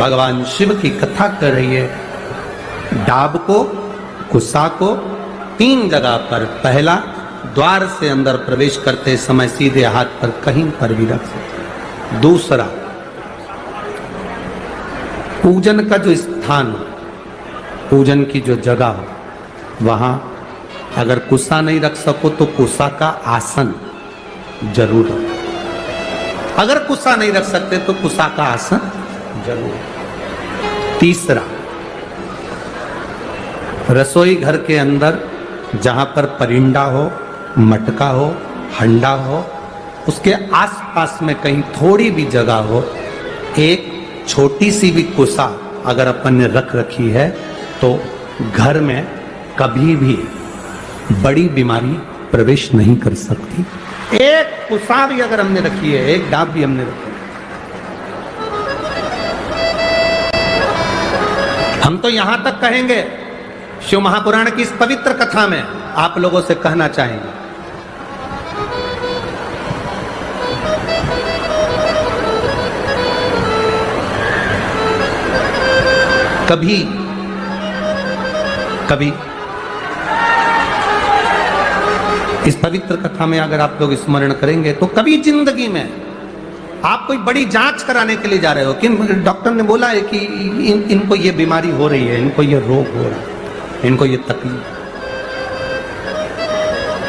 भगवान शिव की कथा कर रही है। डाब को, कुसा को 3 जगह पर, पहला द्वार से अंदर प्रवेश करते समय सीधे हाथ पर कहीं पर भी रख सकते। दूसरा, पूजन का जो स्थान, पूजन की जो जगह हो, वहां अगर कुसा नहीं रख सको तो कुसा का आसन जरूर हो। अगर कुसा नहीं रख सकते तो कुसा का आसन जरूर। तीसरा, रसोई घर के अंदर जहां पर परिंदा हो, मटका हो, हंडा हो, उसके आसपास में कहीं थोड़ी भी जगह हो, एक छोटी सी भी कुसा अगर अपन ने रख रखी है तो घर में कभी भी बड़ी बीमारी प्रवेश नहीं कर सकती। एक कुसा भी अगर हमने रखी है, एक डाब भी हमने रखी है, हम तो यहां तक कहेंगे, शिव महापुराण की इस पवित्र कथा में आप लोगों से कहना चाहेंगे, कभी कभी इस पवित्र कथा में अगर आप लोग स्मरण करेंगे तो कभी जिंदगी में आप कोई बड़ी जांच कराने के लिए जा रहे हो कि डॉक्टर ने बोला है कि इनको ये बीमारी हो रही है, इनको ये रोग हो रहा है, इनको ये तकलीफ,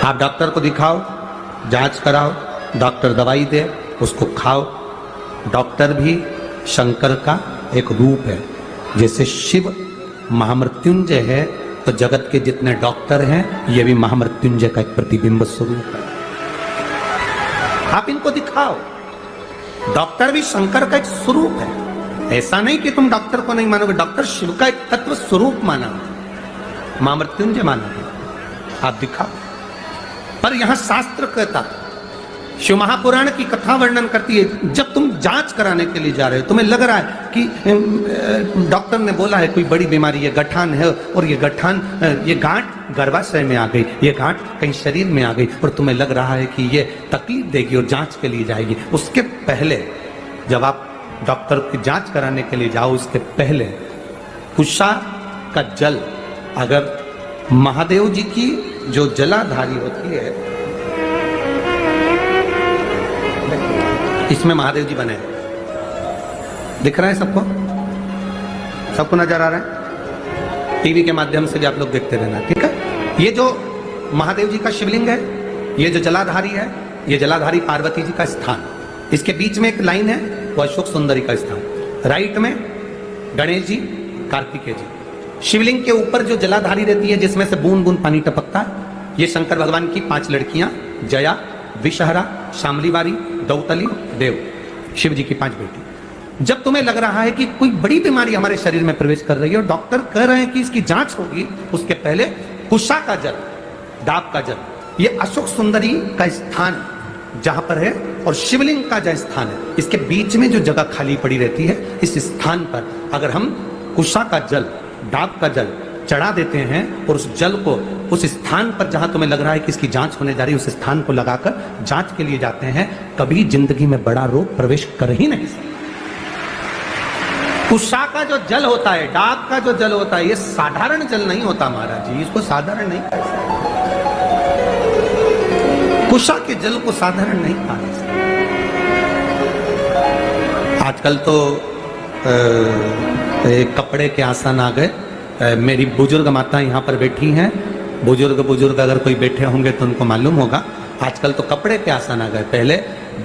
आप डॉक्टर को दिखाओ, जांच कराओ, डॉक्टर दवाई दे, उसको खाओ। डॉक्टर भी शंकर का एक रूप है। जैसे शिव महामृत्युंजय है तो जगत के जितने डॉक्टर हैं ये भी महामृत्युंजय का एक प्रतिबिंब स्वरूप है। आप इनको दिखाओ, डॉक्टर भी शंकर का एक स्वरूप है। ऐसा नहीं कि तुम डॉक्टर को नहीं मानोगे, डॉक्टर शिव का एक तत्व स्वरूप माना, महामृत्युंजय माना, आप दिखाओ। पर यहां शास्त्र कहता, शिव महापुराण की कथा वर्णन करती है, जब तुम जांच कराने के लिए जा रहे हो, तुम्हें लग रहा है कि डॉक्टर ने बोला है कोई बड़ी बीमारी, ये गठान है और ये गठान, ये गांठ गर्भाशय में आ गई, ये गांठ कहीं शरीर में आ गई और तुम्हें लग रहा है कि ये तकलीफ देगी और जांच के लिए जाएगी, उसके पहले जब आप डॉक्टर की जांच कराने के लिए जाओ, उसके पहले कुशा का जल, अगर महादेव जी की जो जलाधारी होती है, इसमें महादेव जी बने दिख रहा है सबको, सबको नजर आ रहा है, टीवी के माध्यम से भी आप लोग देखते रहना, ठीक है। ये जो महादेव जी का शिवलिंग है, ये जो जलाधारी है, ये जलाधारी पार्वती जी का स्थान, इसके बीच में एक लाइन है वो अशोक सुंदरी का स्थान, राइट में गणेश जी, कार्तिकेय जी। शिवलिंग के ऊपर जो जलाधारी रहती है जिसमें से बूंद बूंद पानी टपकता है, ये शंकर भगवान की 5 लड़कियां, जया, विषहरा, शामलीवारी, दौतली, देव, शिव जी की 5 बेटी। जब तुम्हें लग रहा है कि कोई बड़ी बीमारी हमारे शरीर में प्रवेश कर रही है और डॉक्टर कह रहे हैं कि इसकी जांच होगी, उसके पहले कुशा का जल, डाब का जल, ये अशोक सुंदरी का स्थान जहां पर है और शिवलिंग का जो स्थान है, इसके बीच में जो जगह खाली पड़ी रहती है, इस स्थान पर अगर हम कुशा का जल, डाब का जल चढ़ा देते हैं और उस जल को उस स्थान पर जहां तुम्हें लग रहा है कि इसकी जांच होने जा रही है, उस स्थान को लगाकर जांच के लिए जाते हैं, कभी जिंदगी में बड़ा रोग प्रवेश कर ही नहीं सकता। कुशा का जो जल होता है, डाब का जो जल होता है, ये साधारण जल नहीं होता महाराज जी, इसको साधारण नहीं कह सकते। कुशा के जल को साधारण नहीं कहा जा सकता। आजकल तो कपड़े के आसन आ गए। मेरी बुजुर्ग माता यहाँ पर बैठी हैं, बुजुर्ग अगर कोई बैठे होंगे तो उनको मालूम होगा, आजकल तो कपड़े के आसन आ गए। पहले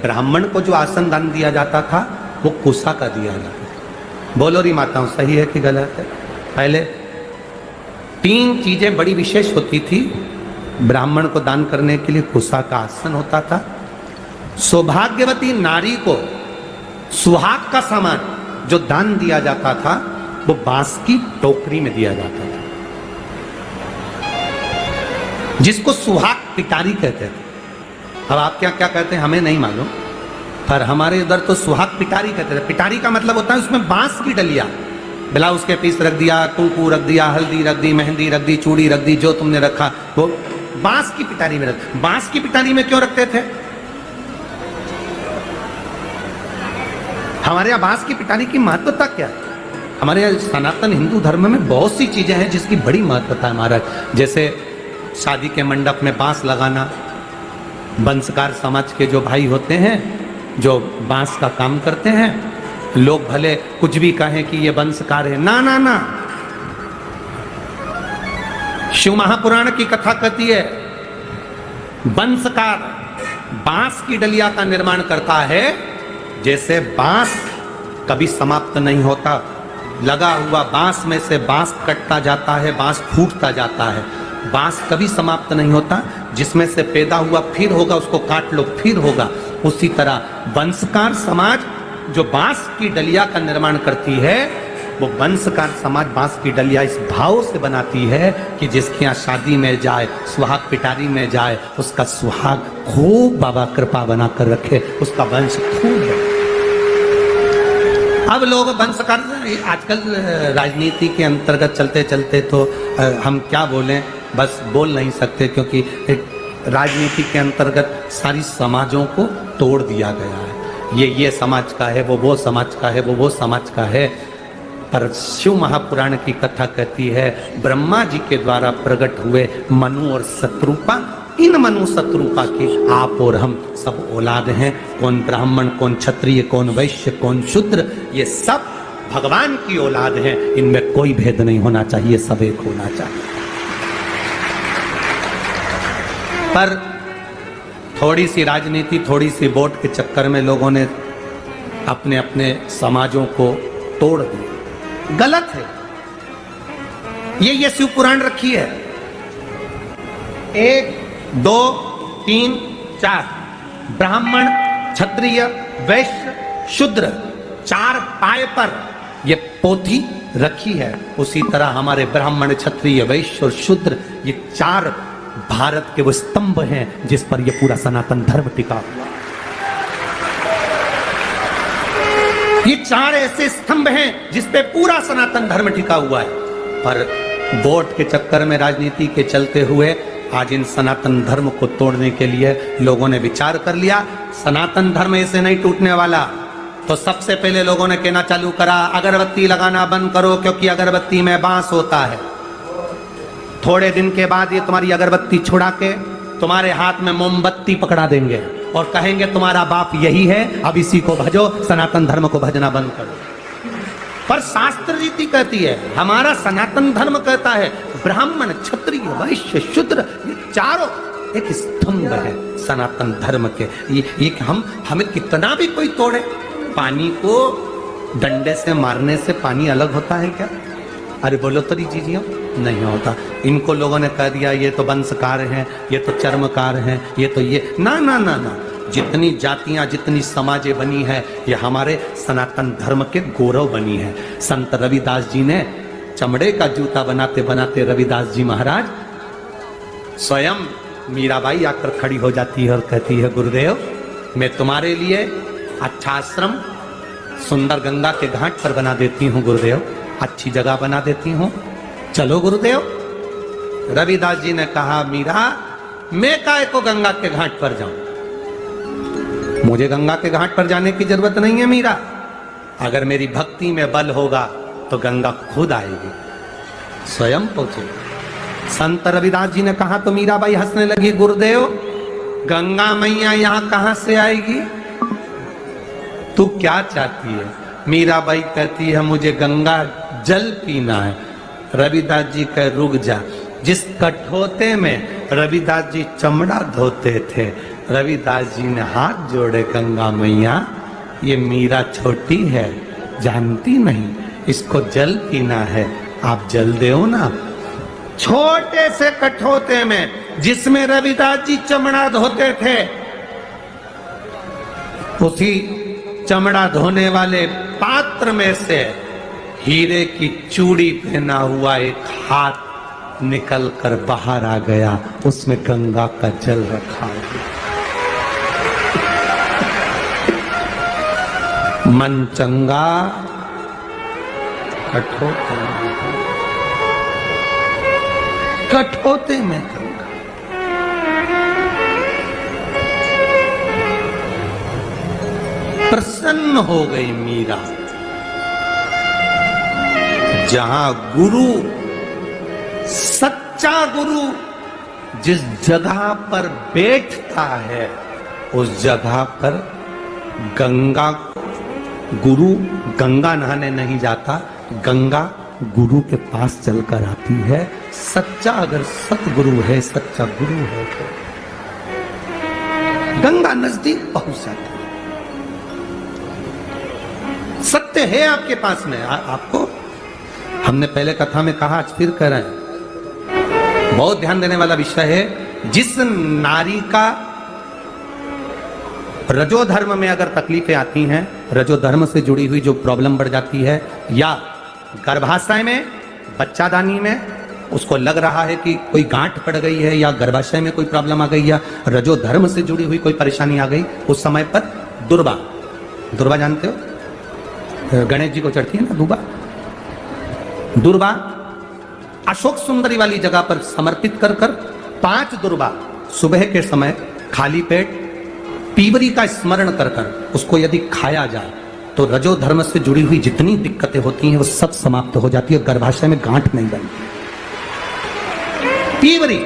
ब्राह्मण को जो आसन दान दिया जाता था वो कुशा का दिया जाता था। बोलो री माताओं, सही है कि गलत है? पहले 3 चीजें बड़ी विशेष होती थी ब्राह्मण को दान करने के लिए। कुशा का आसन होता था, सौभाग्यवती नारी को सुहाग का सामान जो दान दिया जाता था वो बांस की टोकरी में दिया जाता था, जिसको सुहाग पिटारी कहते थे। अब आप क्या क्या कहते हैं हमें नहीं मालूम, पर हमारे इधर तो सुहाग पिटारी कहते थे। पिटारी का मतलब होता है उसमें बांस की डलिया, ब्लाउज के पीस रख दिया, कुंकू रख दिया, हल्दी रख दी, मेहंदी रख दी, चूड़ी रख दी, जो तुमने रखा वो बांस की पिटारी में रख। बांस की पिटारी में क्यों रखते थे? हमारे यहाँ बांस की पिटारी की महत्वता क्या है? हमारे यहाँ सनातन हिंदू धर्म में बहुत सी चीजें हैं जिसकी बड़ी महत्वता है महाराज। जैसे शादी के मंडप में बांस लगाना, वंशकार समाज के जो भाई होते हैं जो बांस का काम करते हैं, लोग भले कुछ भी कहें कि ये वंशकार है, ना ना ना, शिव महापुराण की कथा कहती है वंशकार बांस की डलिया का निर्माण करता है। जैसे बांस कभी समाप्त नहीं होता, लगा हुआ बांस में से बांस कटता जाता है, बांस फूटता जाता है, बांस कभी समाप्त नहीं होता। जिसमें से पैदा हुआ फिर होगा, उसको काट लो फिर होगा। उसी तरह वंशकार समाज जो बांस की डलिया का निर्माण करती है, वो वंशकार समाज बांस की डलिया इस भाव से बनाती है कि जिसके यहाँ शादी में जाए, सुहाग पिटारी में जाए, उसका सुहाग खूब बाबा कृपा बना कर रखे, उसका वंश खूब है। अब लोग वंशकार आजकल राजनीति के अंतर्गत चलते चलते तो हम क्या बोलें, बस बोल नहीं सकते, क्योंकि राजनीति के अंतर्गत सारी समाजों को तोड़ दिया गया है। ये समाज का है, वो समाज का है, वो समाज का है। पर शिव महापुराण की कथा कहती है ब्रह्मा जी के द्वारा प्रकट हुए मनु और शत्रुपा, इन मनु शत्रुपा के आप और हम सब औलाद हैं। कौन ब्राह्मण, कौन क्षत्रिय, कौन वैश्य, कौन शूद्र, ये सब भगवान की औलाद हैं। इनमें कोई भेद नहीं होना चाहिए, सब एक होना चाहिए। पर थोड़ी सी राजनीति, थोड़ी सी वोट के चक्कर में लोगों ने अपने अपने समाजों को तोड़ दिया। गलत है। ये शिव पुराण रखी है 1 2 3 4 ब्राह्मण, क्षत्रिय, वैश्य, शूद्र, 4 पाए पर ये पोथी रखी है। उसी तरह हमारे ब्राह्मण, क्षत्रिय, वैश्य और शूद्र, ये 4 भारत के वो स्तंभ हैं जिस पर ये पूरा सनातन धर्म टिका हुआ। ये 4 ऐसे स्तंभ हैं जिस पे पूरा सनातन धर्म टिका हुआ है। पर वोट के चक्कर में, राजनीति के चलते हुए आज इन सनातन धर्म को तोड़ने के लिए लोगों ने विचार कर लिया सनातन धर्म ऐसे नहीं टूटने वाला। तो सबसे पहले लोगों ने कहना चालू करा अगरबत्ती लगाना बंद करो, क्योंकि अगरबत्ती में बांस होता है। थोड़े दिन के बाद ये तुम्हारी अगरबत्ती छुड़ा के तुम्हारे हाथ में मोमबत्ती पकड़ा देंगे और कहेंगे तुम्हारा बाप यही है, अब इसी को भजो, सनातन धर्म को भजना बंद करो। पर शास्त्र रीति कहती है, हमारा सनातन धर्म कहता है ब्राह्मण, क्षत्रिय, वैश्य, शूद्र, ये 4 एक स्तंभ है सनातन धर्म के। ये हमें कितना भी कोई तोड़े, पानी को डंडे से मारने से पानी अलग होता है क्या? अरे बोलो तो चीजियों, नहीं होता। इनको लोगों ने कह दिया ये तो वंशकार हैं, ये तो चर्मकार हैं, ये तो ये, ना ना ना ना। जितनी जातियां, जितनी समाजें बनी है, ये हमारे सनातन धर्म के गौरव बनी है। संत रविदास जी ने चमड़े का जूता बनाते बनाते रविदास जी महाराज स्वयं मीराबाई आकर खड़ी हो जाती है और कहती है गुरुदेव मैं तुम्हारे लिए अच्छा आश्रम सुंदर गंगा के घाट पर बना देती हूँ गुरुदेव, अच्छी जगह बना देती हूँ, चलो गुरुदेव। रविदास जी ने कहा मीरा मैं काय को गंगा के घाट पर जाऊं, मुझे गंगा के घाट पर जाने की जरूरत नहीं है मीरा। अगर मेरी भक्ति में बल होगा तो गंगा खुद आएगी, स्वयं पहुंचेगी। संत रविदास जी ने कहा तो मीराबाई हंसने लगी, गुरुदेव गंगा मैया यहां कहां से आएगी, तू क्या चाहती है? मीराबाई कहती है मुझे गंगा जल पीना है। रविदास जी कह रुक जा। जिस कठोते में रविदास जी चमड़ा धोते थे, रविदास जी ने हाथ जोड़े, गंगा मैया ये मीरा छोटी है, जानती नहीं, इसको जल पीना है, आप जल दो ना। छोटे से कठोते में जिसमें रविदास जी चमड़ा धोते थे, उसी चमड़ा धोने वाले पात्र में से हीरे की चूड़ी पहना हुआ एक हाथ निकल कर बाहर आ गया, उसमें गंगा का जल रखा हुआ। मन चंगा कठोते में गंगा। प्रसन्न हो गई मीरा। जहां गुरु, सच्चा गुरु जिस जगह पर बैठता है उस जगह पर गंगा, गुरु गंगा नहाने नहीं जाता, गंगा गुरु के पास चलकर आती है। सच्चा अगर सतगुरु है, सच्चा गुरु है तो गंगा नजदीक पहुंच जाती है। सत्य है आपके पास में। आपको हमने पहले कथा में कहा, आज फिर कह रहे हैं, बहुत ध्यान देने वाला विषय है। जिस नारी का रजोधर्म में अगर तकलीफें आती हैं, रजोधर्म से जुड़ी हुई जो प्रॉब्लम बढ़ जाती है, या गर्भाशय में, बच्चादानी में उसको लग रहा है कि कोई गांठ पड़ गई है, या गर्भाशय में कोई प्रॉब्लम आ गई, या रजोधर्म से जुड़ी हुई कोई परेशानी आ गई, उस समय पर दुर्वा, दुर्वा जानते हो, गणेश जी को चढ़ती है ना दुर्वा, दुर्वा अशोक सुंदरी वाली जगह पर समर्पित कर 5 दुर्वा सुबह के समय खाली पेट पीवरी का स्मरण कर उसको यदि खाया जाए तो रजोधर्म से जुड़ी हुई जितनी दिक्कतें होती हैं वो सब समाप्त हो जाती है, गर्भाशय में गांठ नहीं बनती। पीवरी,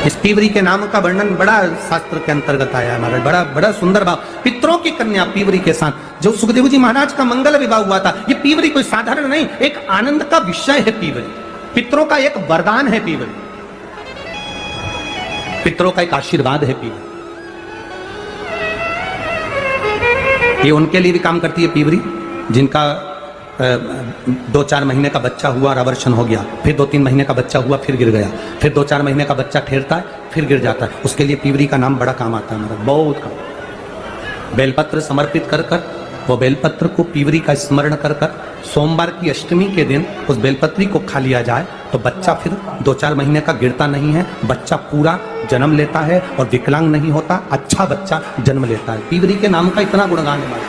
इस पीवरी के नाम का वर्णन बड़ा शास्त्र के अंतर्गत आया है हमारा, बड़ा बड़ा सुंदर भाव। पितरों की कन्या पीवरी के साथ जो सुखदेव जी महाराज का मंगल विवाह हुआ था, ये पीवरी कोई साधारण नहीं, एक आनंद का विषय है पीवरी, पितरों का एक वरदान है पीवरी, पितरों का एक आशीर्वाद है पीवरी। ये उनके लिए भी काम करती है पीवरी जिनका 2-4 महीने का बच्चा हुआ और अवर्षण हो गया, फिर 2-3 महीने का बच्चा हुआ फिर गिर गया, फिर 2-4 महीने का बच्चा ठहरता है फिर गिर जाता है, उसके लिए पीवरी का नाम बड़ा काम आता है हमारा, बहुत काम। बेलपत्र समर्पित कर वो बेलपत्र को पीवरी का स्मरण कर सोमवार की अष्टमी के दिन उस बेलपत्री को खा लिया जाए तो बच्चा फिर 2-4 महीने का गिरता नहीं है, बच्चा पूरा जन्म लेता है और विकलांग नहीं होता, अच्छा बच्चा जन्म लेता है। पीवरी के नाम का इतना गुणगान है हमारा।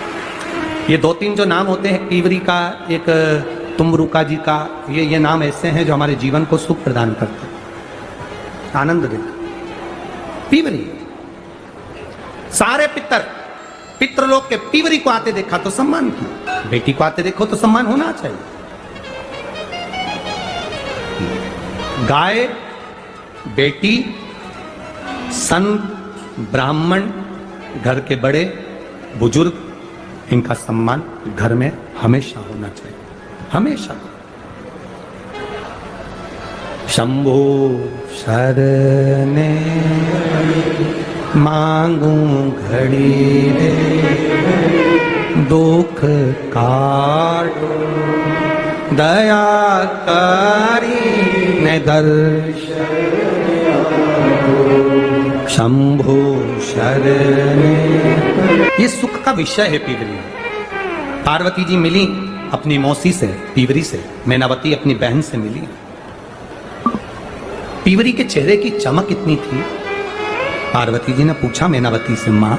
ये 2-3 जो नाम होते हैं, पीवरी का, एक तुमरुका जी का, ये नाम ऐसे हैं जो हमारे जीवन को सुख प्रदान करते हैं, आनंद देते। पीवरी, सारे पितृलोक के पीवरी को आते देखा तो सम्मान किया, बेटी को आते देखो तो सम्मान होना चाहिए। गाय, बेटी, संत, ब्राह्मण, घर के बड़े बुजुर्ग, इनका सम्मान घर में हमेशा होना चाहिए, हमेशा। शंभो शरणे मांगू घड़ी दे, दुख काटो दया करी ने दर्शन, शंभो शरणे। ये सुख का विषय है पीवरी। पार्वती जी मिली अपनी मौसी से, पीवरी से, मैनावती अपनी बहन से मिली। पीवरी के चेहरे की चमक इतनी थी, पार्वती जी ने पूछा मैनावती से, मां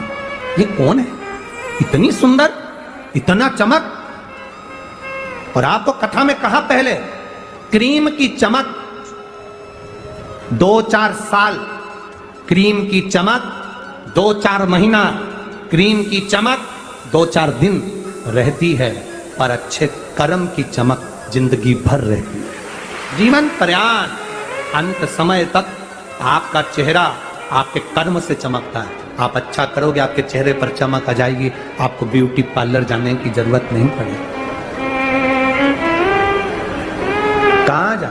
ये कौन है, इतनी सुंदर, इतना चमक। और आपको कथा में कहा पहले, क्रीम की चमक 2-4 साल, क्रीम की चमक 2-4 महीना, क्रीम की चमक 2-4 दिन रहती है, पर अच्छे कर्म की चमक जिंदगी भर रहती है। जीवन पर्यान अंत समय तक आपका चेहरा आपके कर्म से चमकता है। आप अच्छा करोगे, आपके चेहरे पर चमक आ जाएगी, आपको ब्यूटी पार्लर जाने की जरूरत नहीं पड़ेगी। कहां जा,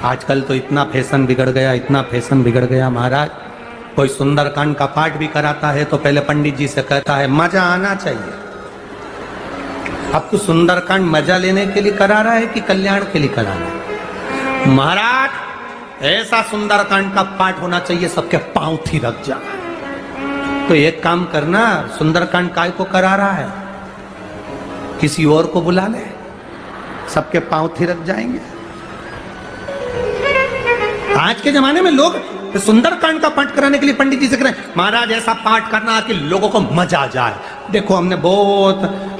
आजकल तो इतना फैशन बिगड़ गया, इतना फैशन बिगड़ गया महाराज। कोई सुंदरकांड का पाठ भी कराता है तो पहले पंडित जी से कहता है मजा आना चाहिए। अब तो सुंदरकांड मजा लेने के लिए करा रहा है कि कल्याण के लिए करा रहा है? महाराज ऐसा सुंदरकांड का पाठ होना चाहिए सबके पांव थिरक जाए। तो एक काम करना, सुंदरकांड काय को करा रहा है, किसी और को बुला ले, सबके पांव थिरक जाएंगे। आज के जमाने में लोग सुंदरकांड का पाठ कराने के लिए पंडित जी से कह रहे हैं महाराज ऐसा पाठ करना कि लोगों को मजा आ जाए। देखो हमने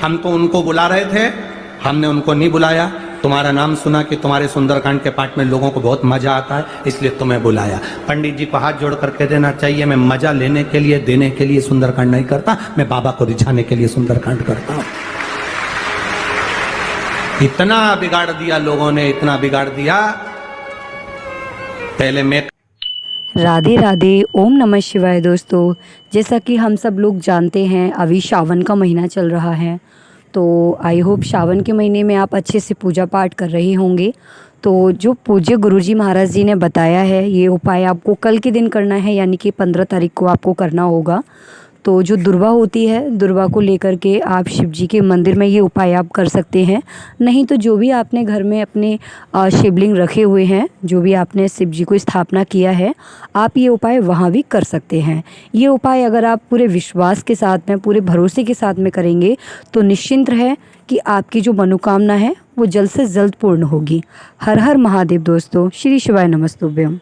हम तो उनको बुला रहे थे, हमने उनको नहीं बुलाया। तुम्हारा नाम सुना कि तुम्हारे सुंदरकांड के पाठ में लोगों को बहुत मजा आता है, इसलिए तुम्हें बुलाया। पंडित जी को हाथ जोड़ कर कह देना चाहिए मैं मजा लेने के लिए, देने के लिए सुंदरकांड नहीं करता, मैं बाबा को रिझाने के लिए सुंदरकांड करता हूं। इतना बिगाड़ दिया लोगों ने, इतना बिगाड़ दिया। पहले मैं राधे राधे, ओम नमः शिवाय। दोस्तों, जैसा कि हम सब लोग जानते हैं अभी सावन का महीना चल रहा है, तो आई होप सावन के महीने में आप अच्छे से पूजा पाठ कर रहे होंगे। तो जो पूज्य गुरुजी महाराज जी ने बताया है, ये उपाय आपको कल के दिन करना है, यानी कि 15 तारीख को आपको करना होगा। तो जो दुर्वा होती है, दुर्वा को लेकर के आप शिव जी के मंदिर में ये उपाय आप कर सकते हैं। नहीं तो जो भी आपने घर में अपने शिवलिंग रखे हुए हैं, जो भी आपने शिव जी को स्थापना किया है, आप ये उपाय वहाँ भी कर सकते हैं। ये उपाय अगर आप पूरे विश्वास के साथ में, पूरे भरोसे के साथ में करेंगे तो निश्चिंत है कि आपकी जो मनोकामना है वो जल्द से जल्द पूर्ण होगी। हर हर महादेव दोस्तों, श्री शिवाय नमस्तुभ्यम।